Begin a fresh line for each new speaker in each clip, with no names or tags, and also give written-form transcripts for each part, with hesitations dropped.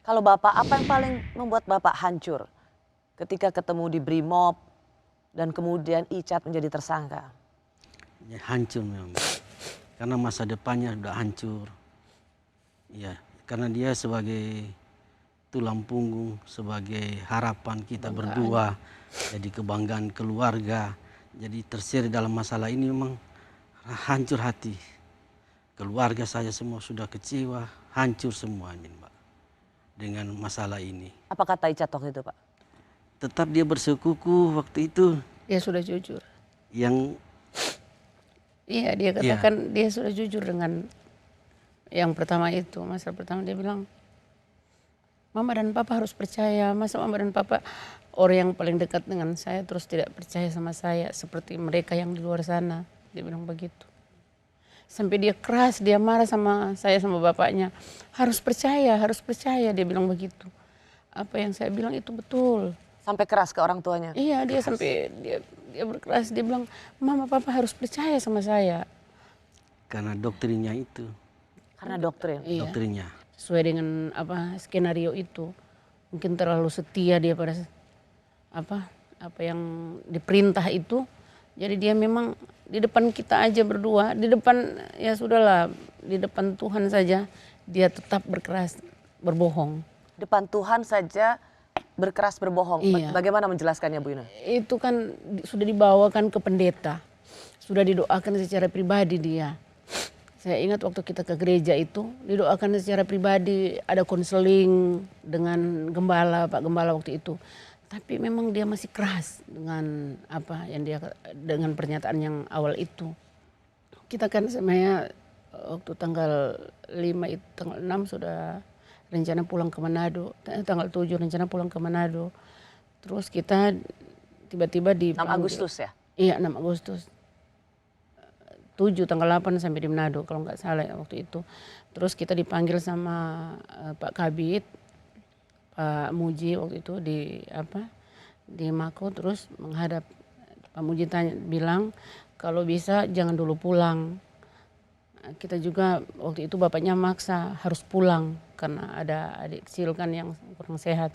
Kalau Bapak, apa yang paling membuat Bapak hancur ketika ketemu di Brimob dan kemudian Icat menjadi tersangka?
Ya, hancur memang. Karena masa depannya sudah hancur. Ya, karena dia sebagai tulang punggung, sebagai harapan kita berdua, jadi kebanggaan keluarga. Jadi terseret dalam masalah ini memang hancur hati. Keluarga saya semua sudah kecewa, hancur semua ini, Mbak, dengan masalah ini.
Apa kata Icat waktu itu, Pak?
Tetap dia bersekukuh waktu itu.
Dia sudah jujur.
Yang
Iya, dia katakan dia sudah jujur dengan yang pertama itu. Masa pertama dia bilang, Mama dan Papa harus percaya. Masa Mama dan Papa orang yang paling dekat dengan saya terus tidak percaya sama saya seperti mereka yang di luar sana. Dia bilang begitu. Sampai dia keras, dia marah sama saya sama bapaknya. Harus percaya, dia bilang begitu. Apa yang saya bilang itu betul.
Sampai keras ke orang tuanya?
Iya, dia sampai dia berkeras, dia bilang, Mama Papa harus percaya sama saya.
karena doktrinnya itu.
Karena doktrin?
Iya.
Doktrinnya.
Sesuai dengan skenario itu. Mungkin terlalu setia dia pada apa yang diperintah itu. Jadi dia memang di depan kita aja berdua, di depan ya sudahlah, di depan Tuhan saja dia tetap berkeras berbohong.
Depan Tuhan saja berkeras berbohong.
Iya.
Bagaimana menjelaskannya, Bu Ina?
Itu kan sudah dibawakan ke pendeta, sudah didoakan secara pribadi dia. Saya ingat waktu kita ke gereja itu didoakan secara pribadi, ada konseling dengan gembala, Pak Gembala waktu itu. Tapi memang dia masih keras dengan apa yang dia dengan pernyataan yang awal itu. Kita kan sebenarnya waktu tanggal 5 itu tanggal 6 sudah rencana pulang ke Manado, tanggal 7 rencana pulang ke Manado. Terus kita tiba-tiba di
6 Agustus ya?
Iya, 6 Agustus. 7 tanggal 8 sampai di Manado kalau nggak salah ya waktu itu. Terus kita dipanggil sama Pak Kabid, Pak Muji waktu itu di Mako, terus menghadap Pak Muji bilang kalau bisa jangan dulu pulang. Kita juga waktu itu bapaknya maksa harus pulang karena ada adik kecil kan yang kurang sehat.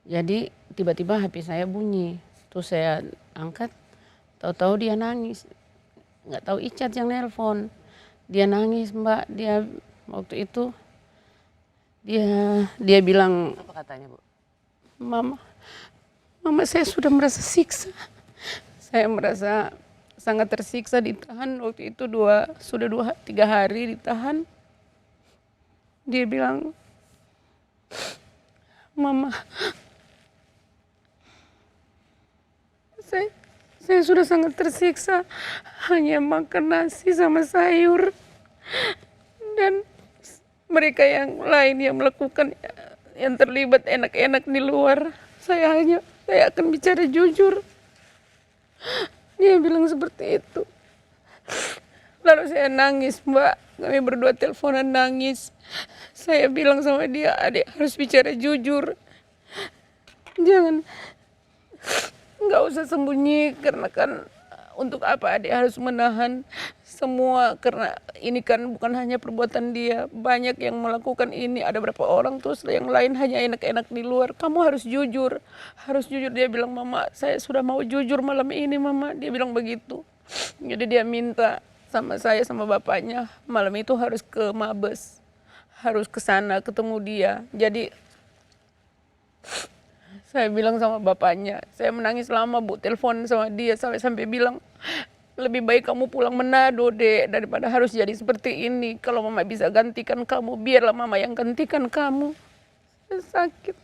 Jadi tiba-tiba HP saya bunyi, terus saya angkat, tahu-tahu dia nangis. Nggak tahu Icat yang nelpon, dia nangis Mbak, dia waktu itu dia bilang,
apa katanya, Bu?
Mama saya sudah merasa siksa, saya merasa sangat tersiksa ditahan waktu itu sudah 3 hari ditahan. Dia bilang, Mama, saya sudah sangat tersiksa hanya makan nasi sama sayur, dan mereka yang lain yang melakukan yang terlibat enak-enak di luar, saya akan bicara jujur. Dia bilang seperti itu. Lalu saya nangis, Mbak. Kami berdua teleponan nangis. Saya bilang sama dia, adik harus bicara jujur. Jangan, nggak usah sembunyi, karena kan untuk apa adik harus menahan semua, karena ini kan bukan hanya perbuatan dia, banyak yang melakukan ini, ada berapa orang terus yang lain hanya enak-enak di luar. Kamu harus jujur, Dia bilang, Mama, saya sudah mau jujur malam ini, Mama. Dia bilang begitu. Jadi dia minta sama saya sama bapaknya malam itu harus ke Mabes, harus ke sana ketemu dia. Jadi saya bilang sama bapaknya, saya menangis lama, Bu, telepon sama dia sampai bilang, lebih baik kamu pulang Manado, Dek, daripada harus jadi seperti ini. Kalau Mama bisa gantikan kamu, biarlah Mama yang gantikan kamu. Saya sakit.